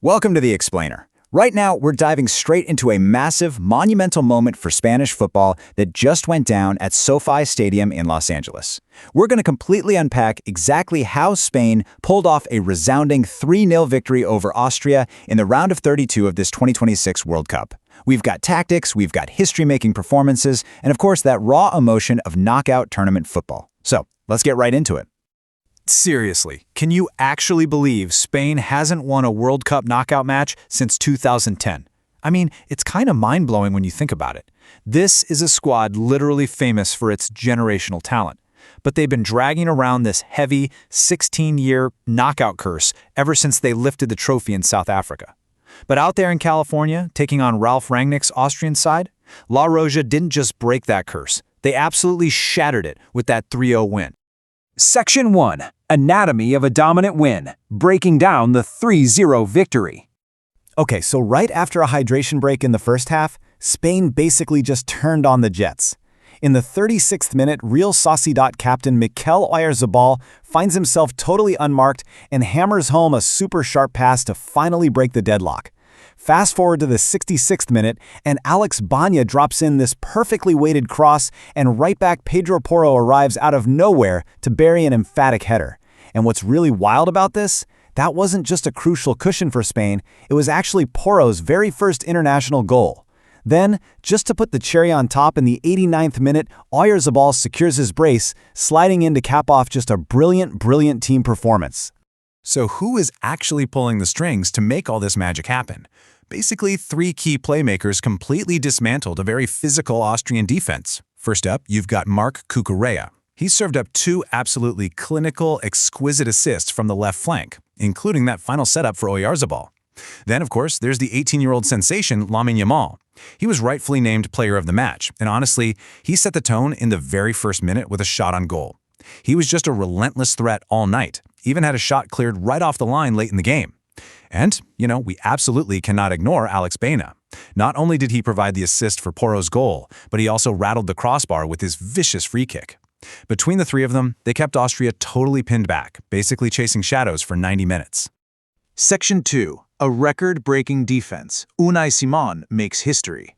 Welcome to The Explainer. Right now, we're diving straight into a massive, monumental moment for Spanish football that just went down at SoFi Stadium in Los Angeles. We're going to completely unpack exactly how Spain pulled off a resounding 3-0 victory over Austria in the round of 32 of this 2026 World Cup. We've got tactics, we've got history-making performances, and of course that raw emotion of knockout tournament football. So, let's get right into it. Seriously, can you actually believe Spain hasn't won a World Cup knockout match since 2010? I mean, it's kind of mind-blowing when you think about it. This is a squad literally famous for its generational talent, but they've been dragging around this heavy 16-year knockout curse ever since they lifted the trophy in South Africa. But out there in California, taking on Ralf Rangnick's Austrian side, La Roja didn't just break that curse, they absolutely shattered it with that 3-0 win. Section 1. Anatomy of a dominant win, breaking down the 3-0 victory. Okay, so right after a hydration break in the first half, Spain basically just turned on the jets. In the 36th minute, Real Sociedad captain Mikel Oyarzabal finds himself totally unmarked and hammers home a super sharp pass to finally break the deadlock. Fast forward to the 66th minute, and Alex Banya drops in this perfectly weighted cross, and right back Pedro Porro arrives out of nowhere to bury an emphatic header. And what's really wild about this? That wasn't just a crucial cushion for Spain, it was actually Porro's very first international goal. Then, just to put the cherry on top in the 89th minute, Oyarzabal secures his brace, sliding in to cap off just a brilliant team performance. So who is actually pulling the strings to make all this magic happen? Basically, 3 key playmakers completely dismantled a very physical Austrian defense. First up, you've got Marc Cucurella. He served up 2 absolutely clinical, exquisite assists from the left flank, including that final setup for Oyarzabal. Then, of course, there's the 18-year-old sensation Lamine Yamal. He was rightfully named player of the match, and honestly, he set the tone in the very first minute with a shot on goal. He was just a relentless threat all night, even had a shot cleared right off the line late in the game. And, we absolutely cannot ignore Alex Baena. Not only did he provide the assist for Porro's goal, but he also rattled the crossbar with his vicious free kick. Between the 3 of them, they kept Austria totally pinned back, basically chasing shadows for 90 minutes. Section 2. A record-breaking defense. Unai Simon makes history.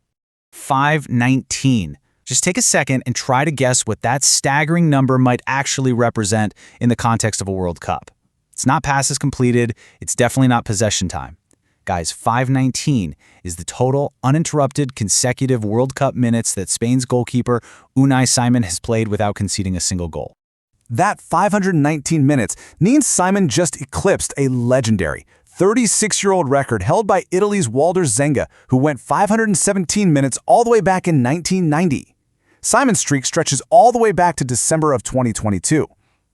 519. Just take a second and try to guess what that staggering number might actually represent in the context of a World Cup. It's not passes completed, it's definitely not possession time. Guys, 519 is the total uninterrupted consecutive World Cup minutes that Spain's goalkeeper Unai Simon has played without conceding a single goal. That 519 minutes means Simon just eclipsed a legendary 36-year-old record held by Italy's Walter Zenga, who went 517 minutes all the way back in 1990. Simon's streak stretches all the way back to December of 2022.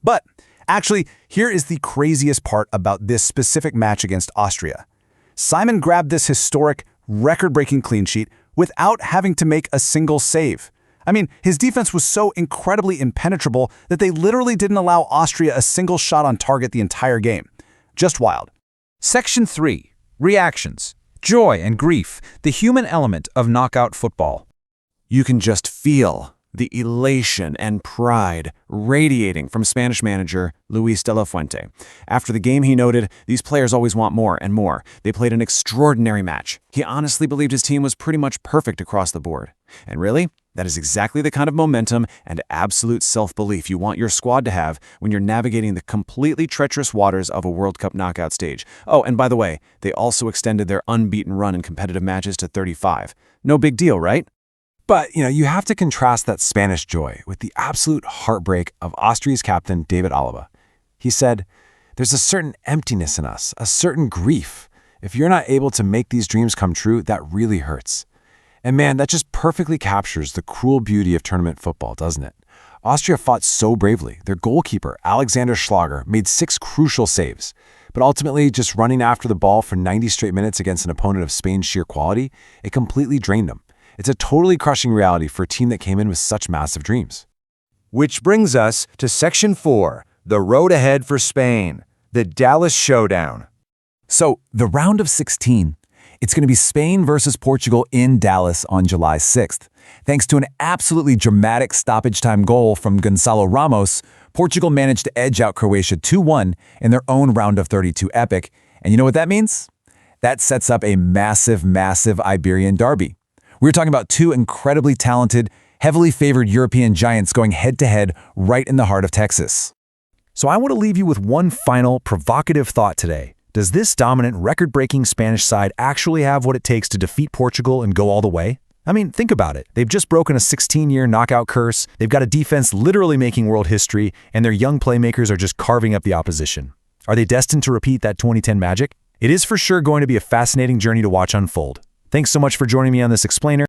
But actually, here is the craziest part about this specific match against Austria. Simon grabbed this historic, record-breaking clean sheet without having to make a single save. I mean, his defense was so incredibly impenetrable that they literally didn't allow Austria a single shot on target the entire game. Just wild. Section 3. Reactions. Joy and grief, the human element of knockout football. You can just feel the elation and pride radiating from Spanish manager Luis de la Fuente. After the game, he noted, "These players always want more and more. They played an extraordinary match. He honestly believed his team was pretty much perfect across the board." And really, that is exactly the kind of momentum and absolute self-belief you want your squad to have when you're navigating the completely treacherous waters of a World Cup knockout stage. Oh, and by the way, they also extended their unbeaten run in competitive matches to 35. No big deal, right? But, you have to contrast that Spanish joy with the absolute heartbreak of Austria's captain, David Alaba. He said, "There's a certain emptiness in us, a certain grief. If you're not able to make these dreams come true, that really hurts." And man, that just perfectly captures the cruel beauty of tournament football, doesn't it? Austria fought so bravely. Their goalkeeper, Alexander Schlager, made 6 crucial saves. But ultimately, just running after the ball for 90 straight minutes against an opponent of Spain's sheer quality, it completely drained them. It's a totally crushing reality for a team that came in with such massive dreams. Which brings us to Section 4. The road ahead for Spain. The Dallas Showdown. So, the round of 16. It's going to be Spain versus Portugal in Dallas on July 6th. Thanks to an absolutely dramatic stoppage time goal from Gonçalo Ramos, Portugal managed to edge out Croatia 2-1 in their own round of 32 epic. And you know what that means? That sets up a massive, massive Iberian derby. We're talking about two incredibly talented, heavily favored European giants going head-to-head right in the heart of Texas. So I want to leave you with one final provocative thought today. Does this dominant, record-breaking Spanish side actually have what it takes to defeat Portugal and go all the way? I mean, think about it. They've just broken a 16-year knockout curse, they've got a defense literally making world history, and their young playmakers are just carving up the opposition. Are they destined to repeat that 2010 magic? It is for sure going to be a fascinating journey to watch unfold. Thanks so much for joining me on this explainer.